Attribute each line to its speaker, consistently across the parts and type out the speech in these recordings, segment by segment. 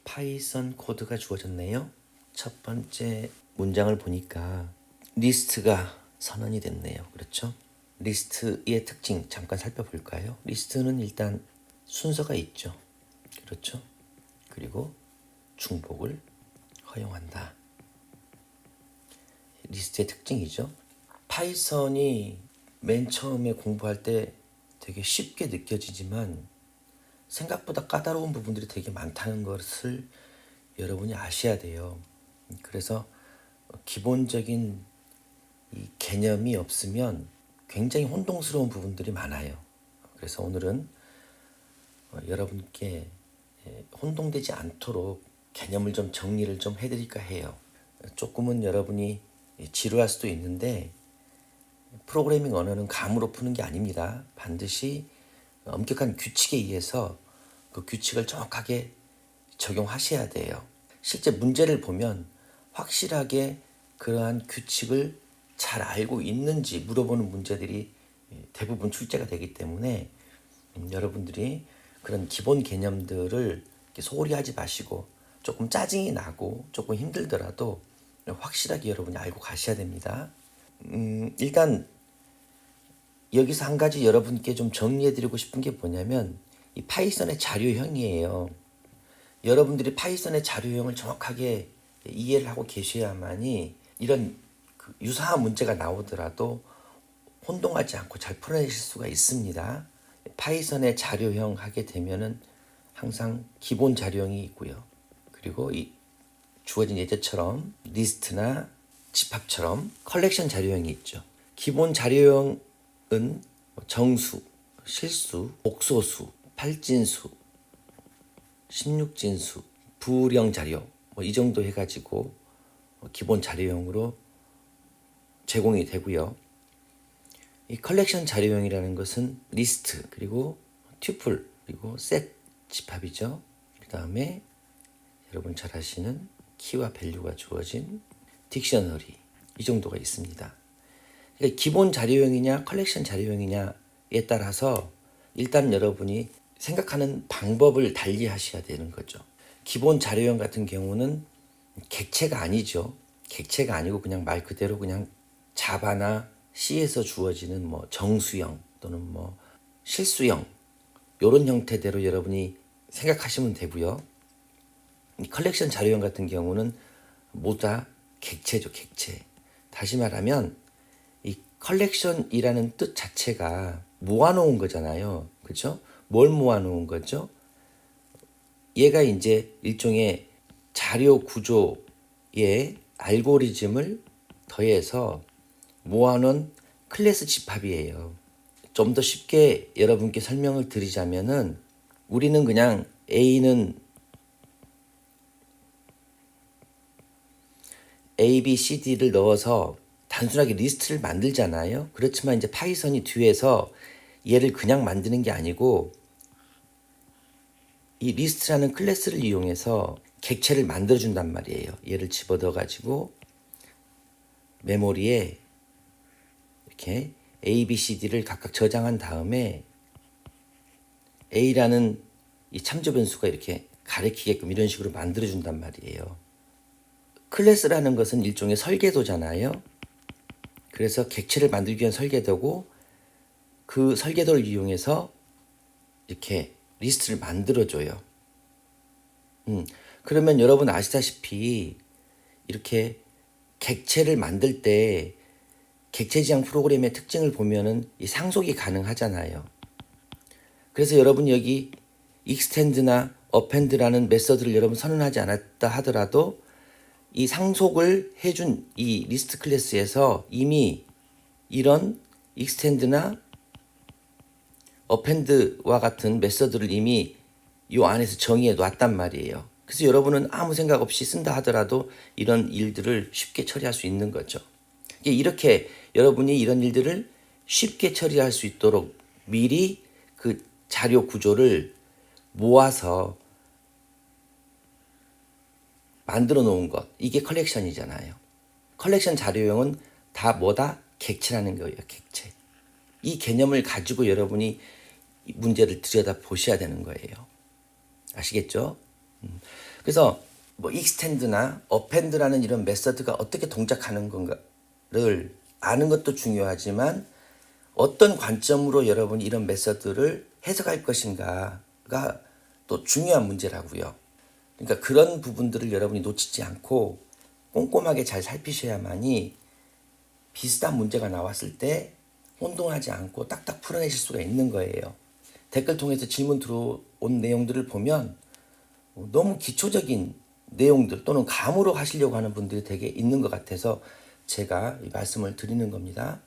Speaker 1: 파이썬 코드가 주어졌네요. 첫 번째 문장을 보니까 리스트가 선언이 됐네요. 그렇죠? 리스트의 특징 잠깐 살펴볼까요? 리스트는 일단 순서가 있죠. 그렇죠? 그리고 중복을 허용한다. 리스트의 특징이죠. 파이썬이 맨 처음에 공부할 때 되게 쉽게 느껴지지만 생각보다 까다로운 부분들이 되게 많다는 것을 여러분이 아셔야 돼요. 그래서 기본적인 이 개념이 없으면 굉장히 혼동스러운 부분들이 많아요. 그래서 오늘은 여러분께 혼동되지 않도록 개념을 좀 정리를 좀 해드릴까 해요. 조금은 여러분이 지루할 수도 있는데 프로그래밍 언어는 감으로 푸는 게 아닙니다. 반드시 엄격한 규칙에 의해서 그 규칙을 정확하게 적용하셔야 돼요. 실제 문제를 보면 확실하게 그러한 규칙을 잘 알고 있는지 물어보는 문제들이 대부분 출제가 되기 때문에 여러분들이 그런 기본 개념들을 소홀히 하지 마시고 조금 짜증이 나고 조금 힘들더라도 확실하게 여러분이 알고 가셔야 됩니다. 일단 여기서 한 가지 여러분께 좀 정리해드리고 싶은 게 뭐냐면 이 파이썬의 자료형이에요. 여러분들이 파이썬의 자료형을 정확하게 이해를 하고 계셔야만이 이런 유사한 문제가 나오더라도 혼동하지 않고 잘 풀어내실 수가 있습니다. 파이썬의 자료형 하게 되면은 항상 기본 자료형이 있고요. 그리고 이 주어진 예제처럼 리스트나 집합처럼 컬렉션 자료형이 있죠. 기본 자료형은 정수, 실수, 복소수, 팔진수, 16진수, 부령 자료 이 정도 해가지고 기본 자료형으로 제공이 되고요. 이 컬렉션 자료형이라는 것은 리스트 그리고 튜플 그리고 셋 집합이죠. 그 다음에 여러분 잘 아시는 키와 밸류가 주어진 딕셔너리 이 정도가 있습니다. 그러니까 기본 자료형이냐 컬렉션 자료형이냐에 따라서 일단 여러분이 생각하는 방법을 달리 하셔야 되는 거죠. 기본 자료형 같은 경우는 객체가 아니죠. 객체가 아니고 그냥 말 그대로 그냥 자바나 C에서 주어지는 뭐 정수형 또는 뭐 실수형 이런 형태대로 여러분이 생각하시면 되고요. 이 컬렉션 자료형 같은 경우는 모두 다 객체죠, 객체. 다시 말하면 이 컬렉션이라는 뜻 자체가 모아놓은 거잖아요. 그렇죠? 뭘 모아놓은 거죠? 얘가 이제 일종의 자료 구조의 알고리즘을 더해서 모아놓은 클래스 집합이에요. 좀 더 쉽게 여러분께 설명을 드리자면은 우리는 그냥 A는 A, B, C, D를 넣어서 단순하게 리스트를 만들잖아요. 그렇지만 이제 파이썬이 뒤에서 얘를 그냥 만드는 게 아니고 이 리스트라는 클래스를 이용해서 객체를 만들어준단 말이에요. 얘를 집어넣어 가지고 메모리에 이렇게 A, B, C, D를 각각 저장한 다음에 A라는 이 참조 변수가 이렇게 가리키게끔 이런 식으로 만들어준단 말이에요. 클래스라는 것은 일종의 설계도잖아요. 그래서 객체를 만들기 위한 설계도고 그 설계도를 이용해서 이렇게 리스트를 만들어줘요. 그러면 여러분 아시다시피 이렇게 객체를 만들 때 객체 지향 프로그램의 특징을 보면은 이 상속이 가능하잖아요. 그래서 여러분이 여기 extend나 append라는 메서드를 여러분 선언하지 않았다 하더라도 이 상속을 해준 이 리스트 클래스에서 이미 이런 extend나 append와 같은 메서드를 이미 이 안에서 정의해 놨단 말이에요. 그래서 여러분은 아무 생각 없이 쓴다 하더라도 이런 일들을 쉽게 처리할 수 있는 거죠. 이렇게 여러분이 이런 일들을 쉽게 처리할 수 있도록 미리 그 자료 구조를 모아서 만들어 놓은 것, 이게 컬렉션이잖아요. 컬렉션 자료형은 다 뭐다? 객체라는 거예요, 객체. 이 개념을 가지고 여러분이 문제를 들여다 보셔야 되는 거예요. 아시겠죠? 그래서 뭐 익스텐드나 어펜드라는 이런 메서드가 어떻게 동작하는 건가를 아는 것도 중요하지만 어떤 관점으로 여러분이 이런 메서드를 해석할 것인가가 또 중요한 문제라고요. 그러니까 그런 부분들을 여러분이 놓치지 않고 꼼꼼하게 잘 살피셔야만이 비슷한 문제가 나왔을 때 혼동하지 않고 딱딱 풀어내실 수가 있는 거예요. 댓글 통해서 질문 들어온 내용들을 보면 너무 기초적인 내용들 또는 감으로 하시려고 하는 분들이 되게 있는 것 같아서 제가 이 말씀을 드리는 겁니다.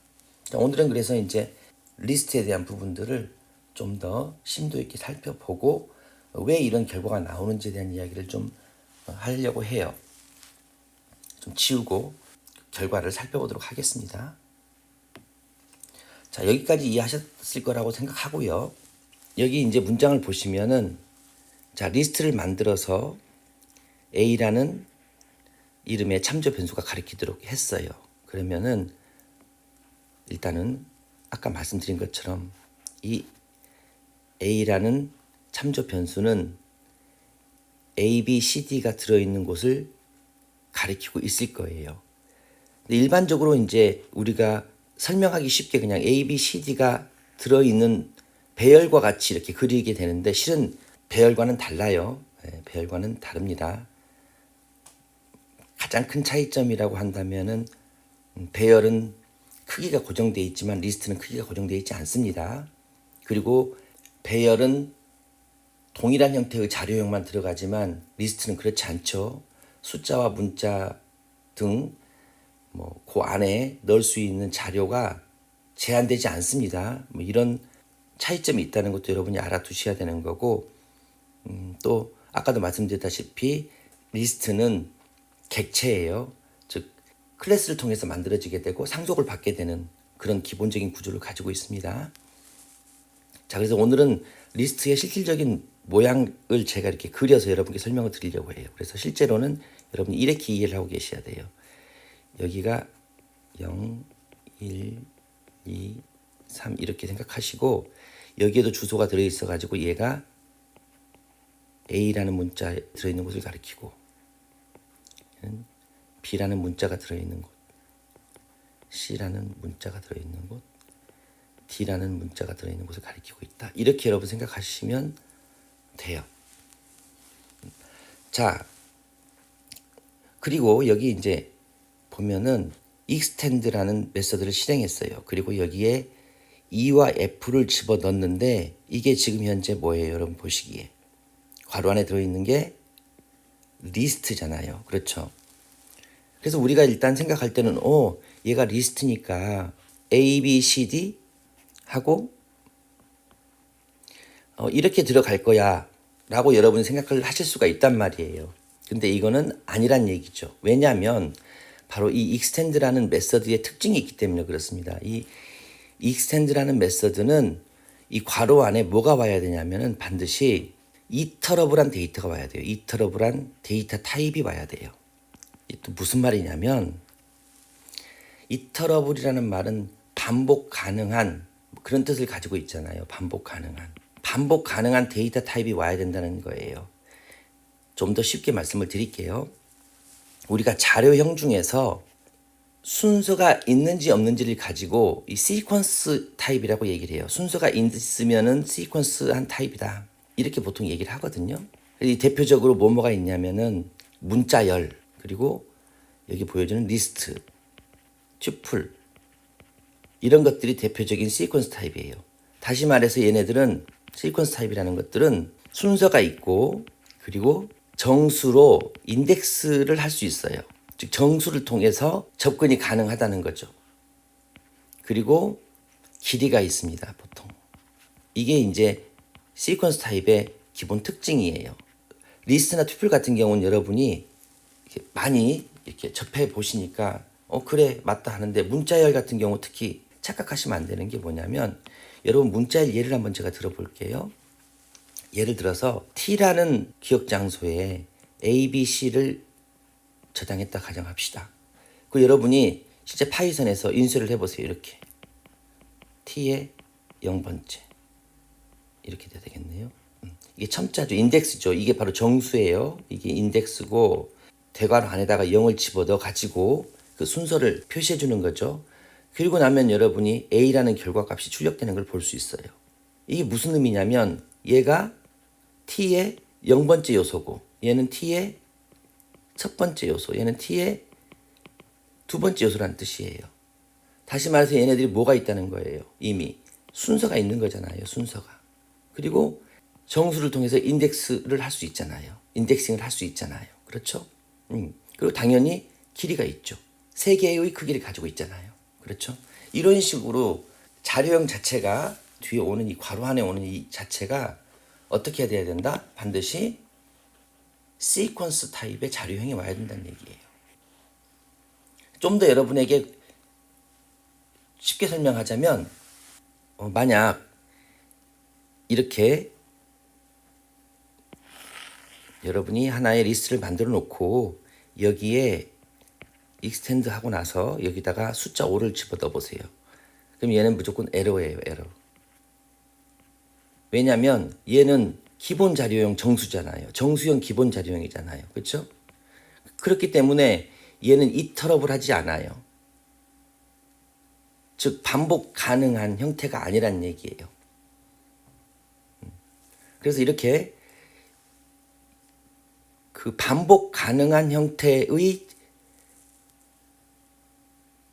Speaker 1: 오늘은 그래서 이제 리스트에 대한 부분들을 좀 더 심도 있게 살펴보고 왜 이런 결과가 나오는지에 대한 이야기를 좀 하려고 해요. 좀 지우고 결과를 살펴보도록 하겠습니다. 자, 여기까지 이해하셨을 거라고 생각하고요. 여기 이제 문장을 보시면은 자, 리스트를 만들어서 A라는 이름의 참조 변수가 가리키도록 했어요. 그러면은 일단은 아까 말씀드린 것처럼 이 A라는 참조 변수는 A, B, C, D가 들어있는 곳을 가리키고 있을 거예요. 근데 일반적으로 이제 우리가 설명하기 쉽게 그냥 A, B, C, D가 들어있는 배열과 같이 이렇게 그리게 되는데 실은 배열과는 달라요. 배열과는 다릅니다. 가장 큰 차이점이라고 한다면은 배열은 크기가 고정되어 있지만 리스트는 크기가 고정되어 있지 않습니다. 그리고 배열은 동일한 형태의 자료형만 들어가지만 리스트는 그렇지 않죠. 숫자와 문자 등 그 안에 넣을 수 있는 자료가 제한되지 않습니다. 이런 차이점이 있다는 것도 여러분이 알아두셔야 되는 거고 또 아까도 말씀드렸다시피 리스트는 객체예요. 즉 클래스를 통해서 만들어지게 되고 상속을 받게 되는 그런 기본적인 구조를 가지고 있습니다. 자, 그래서 오늘은 리스트의 실질적인 모양을 제가 이렇게 그려서 여러분께 설명을 드리려고 해요. 그래서 실제로는 여러분이 이렇게 이해를 하고 계셔야 돼요. 여기가 0, 1, 2, 3 이렇게 생각하시고 여기에도 주소가 들어있어 가지고 얘가 A라는 문자에 들어있는 곳을 가리키고 B라는 문자가 들어있는 곳, C라는 문자가 들어있는 곳, D라는 문자가 들어있는 곳을 가리키고 있다. 이렇게 여러분 생각하시면 돼요. 자, 그리고 여기 이제 보면은 extend라는 메서드를 실행했어요. 그리고 여기에 E와 F를 집어넣는데 이게 지금 현재 뭐예요? 여러분 보시기에 괄호 안에 들어있는 게 리스트잖아요. 그렇죠? 그래서 우리가 일단 생각할 때는 얘가 리스트니까 A, B, C, D 하고 이렇게 들어갈 거야 라고 여러분이 생각을 하실 수가 있단 말이에요. 근데 이거는 아니란 얘기죠. 왜냐하면 바로 이 extend라는 메서드의 특징이 있기 때문에 그렇습니다. 이 extend라는 메서드는 이 괄호 안에 뭐가 와야 되냐면은 반드시 이터러블한 데이터가 와야 돼요. 이터러블한 데이터 타입이 와야 돼요. 이게 또 무슨 말이냐면 이터러블이라는 말은 반복 가능한 그런 뜻을 가지고 있잖아요. 반복 가능한 데이터 타입이 와야 된다는 거예요. 좀 더 쉽게 말씀을 드릴게요. 우리가 자료형 중에서 순서가 있는지 없는지를 가지고 이 시퀀스 타입이라고 얘기를 해요. 순서가 있으면은 시퀀스한 타입이다. 이렇게 보통 얘기를 하거든요. 이 대표적으로 뭐가 있냐면은 문자열, 그리고 여기 보여주는 리스트, 튜플 이런 것들이 대표적인 시퀀스 타입이에요. 다시 말해서 얘네들은 시퀀스 타입이라는 것들은 순서가 있고 그리고 정수로 인덱스를 할 수 있어요. 즉 정수를 통해서 접근이 가능하다는 거죠. 그리고 길이가 있습니다. 보통 이게 이제 시퀀스 타입의 기본 특징이에요. 리스트나 튜플 같은 경우는 여러분이 이렇게 많이 이렇게 접해 보시니까 그래 맞다 하는데 문자열 같은 경우 특히 착각하시면 안 되는 게 뭐냐면 여러분 문자열 예를 한번 제가 들어볼게요. 예를 들어서 T라는 기억 장소에 A, B, C를 저장했다 가정합시다. 그 여러분이 실제 파이썬에서 인쇄를 해보세요. 이렇게 T의 0번째 이렇게 돼야 되겠네요. 이게 첨자죠. 인덱스죠. 이게 바로 정수예요. 이게 인덱스고 대괄호 안에다가 0을 집어넣어 가지고 그 순서를 표시해 주는 거죠. 그리고 나면 여러분이 A라는 결과값이 출력되는 걸 볼 수 있어요. 이게 무슨 의미냐면 얘가 T의 0번째 요소고 얘는 T의 첫 번째 요소, 얘는 T의 두 번째 요소라는 뜻이에요. 다시 말해서 얘네들이 뭐가 있다는 거예요. 이미 순서가 있는 거잖아요. 순서가. 그리고 정수를 통해서 인덱스를 할 수 있잖아요. 인덱싱을 할 수 있잖아요. 그렇죠? 그리고 당연히 길이가 있죠. 세 개의 크기를 가지고 있잖아요. 그렇죠? 이런 식으로 자료형 자체가 뒤에 오는 이 괄호 안에 오는 이 자체가 어떻게 돼야 된다? 반드시 시퀀스 타입의 자료형이 와야 된다는 얘기예요. 좀 더 여러분에게 쉽게 설명하자면 만약 이렇게 여러분이 하나의 리스트를 만들어 놓고 여기에 익스텐드 하고 나서 여기다가 숫자 5를 집어넣어 보세요. 그럼 얘는 무조건 에러예요. 에러. 왜냐하면 얘는 기본 자료형 정수잖아요. 정수형 기본 자료형이잖아요. 그렇죠? 그렇기 때문에 얘는 이터러블 하지 않아요. 즉 반복 가능한 형태가 아니란 얘기예요. 그래서 이렇게 그 반복 가능한 형태의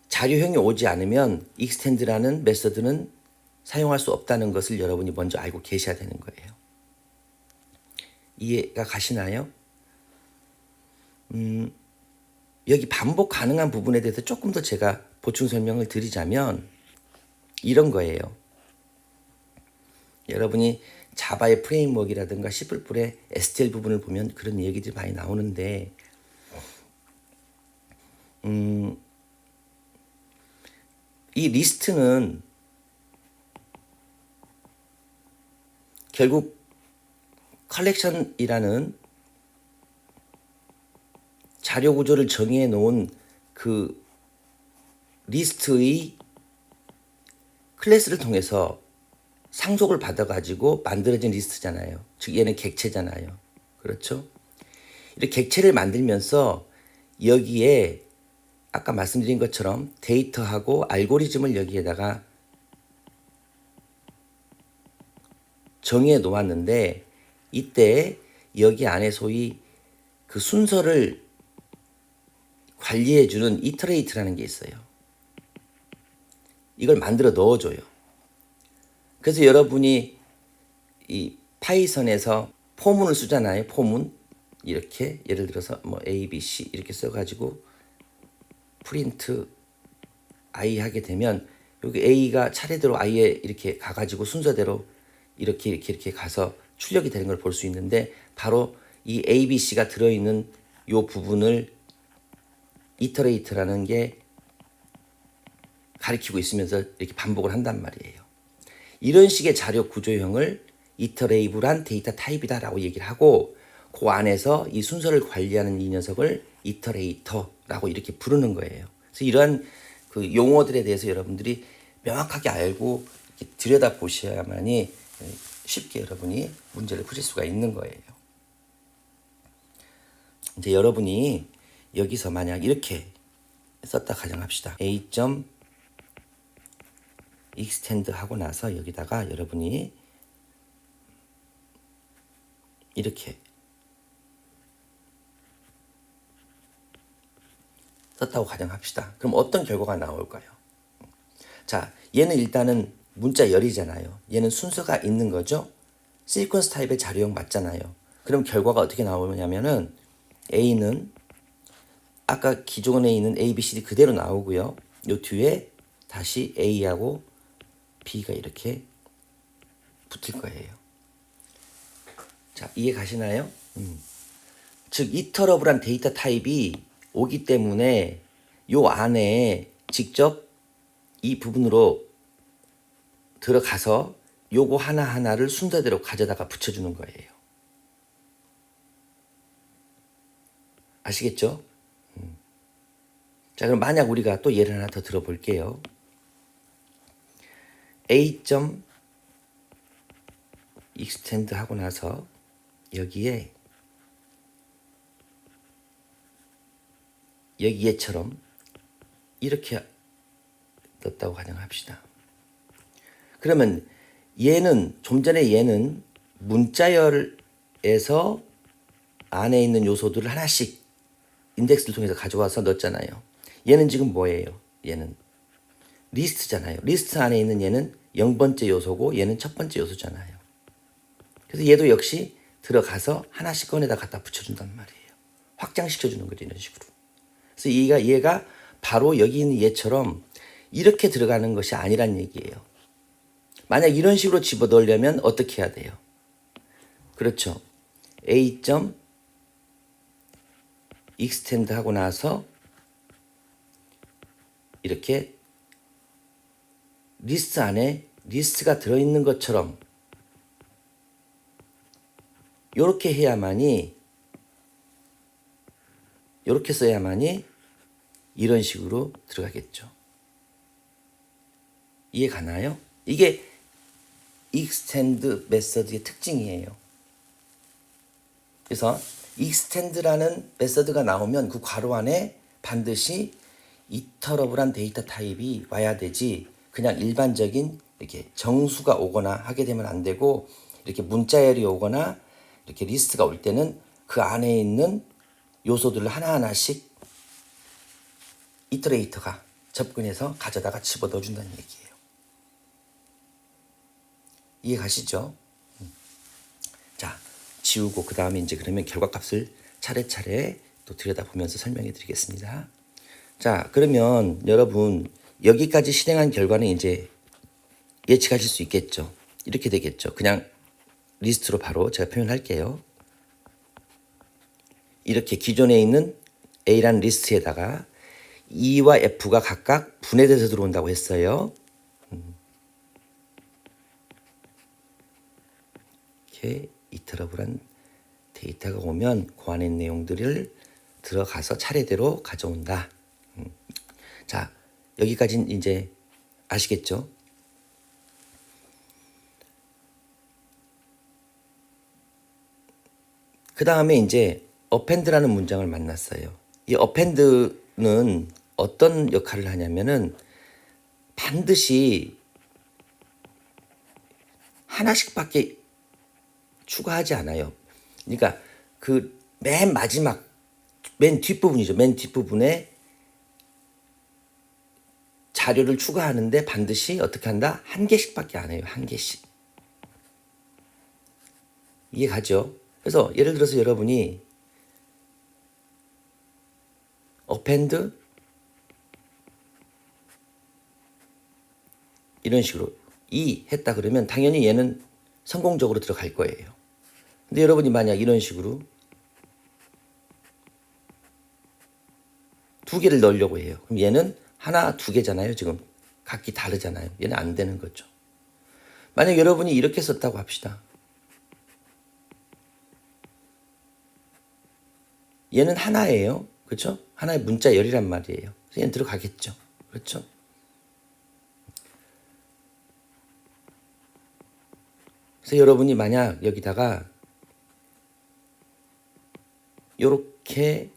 Speaker 1: 자료형이 오지 않으면 익스텐드라는 메서드는 사용할 수 없다는 것을 여러분이 먼저 알고 계셔야 되는 거예요. 이해가 가시나요? 여기 반복 가능한 부분에 대해서 조금 더 제가 보충 설명을 드리자면 이런 거예요. 여러분이 자바의 프레임워크라든가 C++의 STL 부분을 보면 그런 얘기들이 많이 나오는데 이 리스트는 결국 컬렉션이라는 자료 구조를 정의해 놓은 그 리스트의 클래스를 통해서 상속을 받아가지고 만들어진 리스트잖아요. 즉 얘는 객체잖아요. 그렇죠? 이렇게 객체를 만들면서 여기에 아까 말씀드린 것처럼 데이터하고 알고리즘을 여기에다가 정의해 놓았는데 이때 여기 안에 소위 그 순서를 관리해주는 이터레이트라는 게 있어요. 이걸 만들어 넣어줘요. 그래서 여러분이 이 파이썬에서 포문을 쓰잖아요. 포문 이렇게 예를 들어서 뭐 A, B, C 이렇게 써가지고 프린트 I 하게 되면 여기 A가 차례대로 I에 이렇게 가가지고 순서대로 이렇게 가서 출력이 되는 걸 볼 수 있는데 바로 이 A, B, C가 들어있는 요 부분을 이터레이트라는 게 가리키고 있으면서 이렇게 반복을 한단 말이에요. 이런 식의 자료 구조형을 이터레이블한 데이터 타입이다라고 얘기를 하고 그 안에서 이 순서를 관리하는 이 녀석을 이터레이터라고 이렇게 부르는 거예요. 그래서 이러한 그 용어들에 대해서 여러분들이 명확하게 알고 들여다 보셔야만이 쉽게 여러분이 문제를 푸실 수가 있는 거예요. 이제 여러분이 여기서 만약 이렇게 썼다 가정합시다. A. extend 하고 나서 여기다가 여러분이 이렇게 썼다고 가정합시다. 그럼 어떤 결과가 나올까요? 자, 얘는 일단은 문자 열이잖아요. 얘는 순서가 있는 거죠. 시퀀스 타입의 자료형 맞잖아요. 그럼 결과가 어떻게 나오냐면은 A는 아까 기존에 있는 A, B, C, D 그대로 나오고요. 요 뒤에 다시 A하고 B가 이렇게 붙을 거예요. 자, 이해 가시나요? 즉 이터러블한 데이터 타입이 오기 때문에 요 안에 직접 이 부분으로 들어가서 요거 하나하나를 순서대로 가져다가 붙여주는 거예요. 아시겠죠? 자, 그럼 만약 우리가 또 예를 하나 더 들어볼게요. 익스텐드 하고 나서 여기에 여기에처럼 이렇게 넣었다고 가정합시다. 그러면 얘는 좀 전에 얘는 문자열에서 안에 있는 요소들을 하나씩 인덱스를 통해서 가져와서 넣었잖아요. 얘는 지금 뭐예요? 얘는 리스트잖아요. 리스트 안에 있는 얘는 0번째 요소고 얘는 첫 번째 요소잖아요. 그래서 얘도 역시 들어가서 하나씩 꺼내다 갖다 붙여준단 말이에요. 확장시켜주는 거죠. 이런 식으로. 그래서 얘가 바로 여기 있는 얘처럼 이렇게 들어가는 것이 아니란 얘기예요. 만약 이런 식으로 집어넣으려면 어떻게 해야 돼요? 그렇죠. A. extend 하고 나서 이렇게 리스트 안에 리스트가 들어있는 것처럼 이렇게 해야만이, 이렇게 써야만이 이런 식으로 들어가겠죠. 이해 가나요? 이게 extend 메서드의 특징이에요. 그래서 extend라는 메서드가 나오면 그 괄호 안에 반드시 이터러블한 데이터 타입이 와야 되지, 그냥 일반적인 이렇게 정수가 오거나 하게 되면 안 되고, 이렇게 문자열이 오거나 이렇게 리스트가 올 때는 그 안에 있는 요소들을 하나하나씩 이터레이터가 접근해서 가져다가 집어넣어 준다는 얘기예요. 이해 가시죠? 자, 지우고 그 다음에 이제 그러면 결과값을 차례차례 또 들여다보면서 설명해 드리겠습니다. 자, 그러면 여러분 여기까지 실행한 결과는 이제 예측하실 수 있겠죠. 이렇게 되겠죠. 그냥 리스트로 바로 제가 표현할게요. 이렇게 기존에 있는 A라는 리스트에다가 E와 F가 각각 분해돼서 들어온다고 했어요. 이렇게 이터러블한 데이터가 오면 그 안에 있는 내용들을 들어가서 차례대로 가져온다. 자, 여기까지는 이제 아시겠죠? 그 다음에 이제 append라는 문장을 만났어요. 이 append는 어떤 역할을 하냐면은 반드시 하나씩밖에 추가하지 않아요. 그러니까 그 맨 마지막, 맨 뒷부분이죠. 맨 뒷부분에 자료를 추가하는데 반드시 어떻게 한다? 한 개씩밖에 안 해요. 한 개씩. 이해 가죠? 그래서 예를 들어서 여러분이 append 이런 식으로 이 했다 그러면 당연히 얘는 성공적으로 들어갈 거예요. 근데 여러분이 만약 이런 식으로 두 개를 넣으려고 해요. 그럼 얘는 하나, 두 개잖아요. 지금 각기 다르잖아요. 얘는 안 되는 거죠. 만약 여러분이 이렇게 썼다고 합시다. 얘는 하나예요. 그렇죠? 하나의 문자 열이란 말이에요. 그래서 얘는 들어가겠죠. 그렇죠? 그래서 여러분이 만약 여기다가 이렇게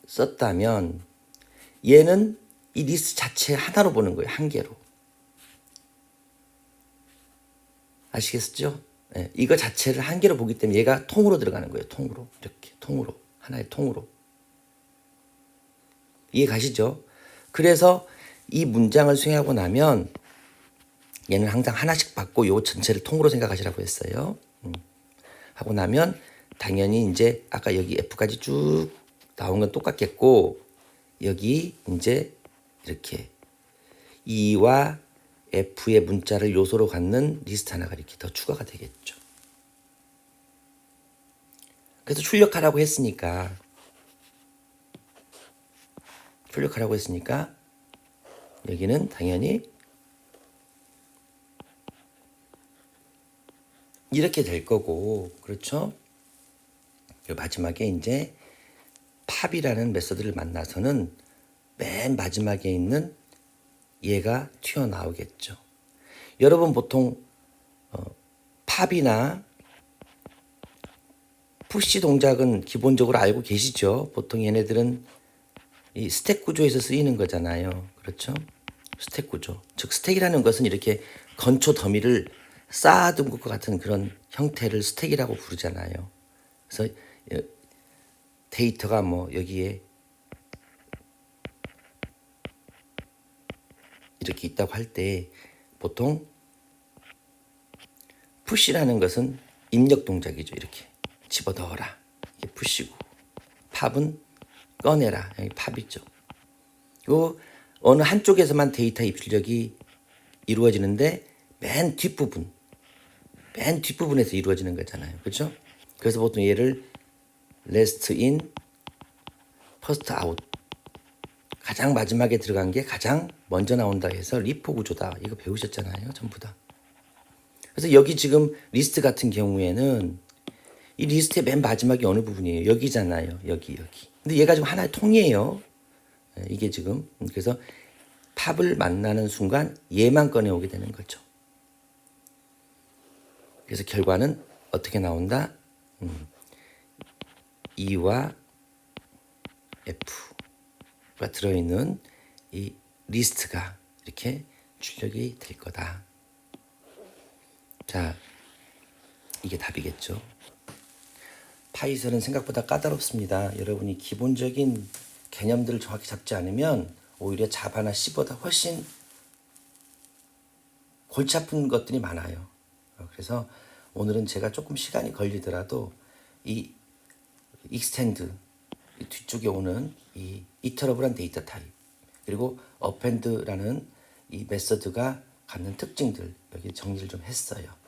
Speaker 1: 썼다면 얘는 이 리스트 자체 하나로 보는 거예요. 한 개로. 아시겠죠? 네, 이거 자체를 한 개로 보기 때문에 얘가 통으로 들어가는 거예요. 통으로. 이렇게 통으로. 하나의 통으로. 이해 가시죠? 그래서 이 문장을 수행하고 나면 얘는 항상 하나씩 받고 요 전체를 통으로 생각하시라고 했어요. 하고 나면 당연히 이제 아까 여기 F까지 쭉 나온 건 똑같겠고, 여기 이제 이렇게 E와 F의 문자를 요소로 갖는 리스트 하나가 이렇게 더 추가가 되겠죠. 그래서 출력하라고 했으니까 여기는 당연히 이렇게 될 거고, 그렇죠? 그리고 마지막에 이제 팝이라는 메서드를 만나서는 맨 마지막에 있는 얘가 튀어나오겠죠. 여러분 보통 팝이나 푸시 동작은 기본적으로 알고 계시죠? 보통 얘네들은 이 스택 구조에서 쓰이는 거잖아요. 그렇죠? 스택 구조. 즉 스택이라는 것은 이렇게 건초 더미를 쌓아둔 것과 같은 그런 형태를 스택이라고 부르잖아요. 그래서 데이터가 뭐 여기에 이렇게 있다고 할 때 보통 푸시라는 것은 입력 동작이죠. 이렇게 집어넣어라. 이게 푸시고 팝은 꺼내라. 여기 팝이죠. 요 어느 한쪽에서만 데이터 입력이 이루어지는데 맨 뒷부분에서 이루어지는 거잖아요. 그렇죠? 그래서 보통 얘를 last in, first out. 가장 마지막에 들어간 게 가장 먼저 나온다 해서 리포 구조다. 이거 배우셨잖아요. 전부 다. 그래서 여기 지금 리스트 같은 경우에는 이 리스트의 맨 마지막이 어느 부분이에요? 여기잖아요. 여기. 근데 얘가 지금 하나의 통이에요. 이게 지금. 그래서 팝을 만나는 순간 얘만 꺼내오게 되는 거죠. 그래서 결과는 어떻게 나온다? E와 F가 들어있는 이 리스트가 이렇게 출력이 될 거다. 자, 이게 답이겠죠. 파이썬은 생각보다 까다롭습니다. 여러분이 기본적인 개념들을 정확히 잡지 않으면 오히려 자바나 C보다 훨씬 골치 아픈 것들이 많아요. 그래서 오늘은 제가 조금 시간이 걸리더라도 이 extend 뒤쪽에 오는 이 이터러블한 데이터 타입 그리고 append라는 이 메서드가 갖는 특징들 여기 정리를 좀 했어요.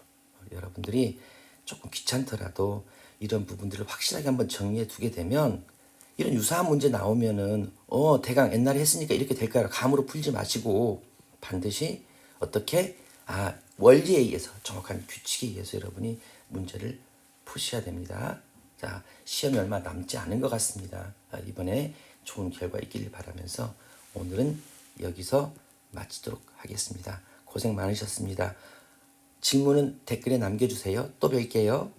Speaker 1: 여러분들이 조금 귀찮더라도 이런 부분들을 확실하게 한번 정리해 두게 되면 이런 유사한 문제 나오면은 대강 옛날에 했으니까 이렇게 될까요? 감으로 풀지 마시고 반드시 어떻게 원리에 의해서 정확한 규칙에 의해서 여러분이 문제를 푸셔야 됩니다. 자, 시험이 얼마 남지 않은 것 같습니다. 이번에 좋은 결과 있기를 바라면서 오늘은 여기서 마치도록 하겠습니다. 고생 많으셨습니다. 질문은 댓글에 남겨주세요. 또 뵐게요.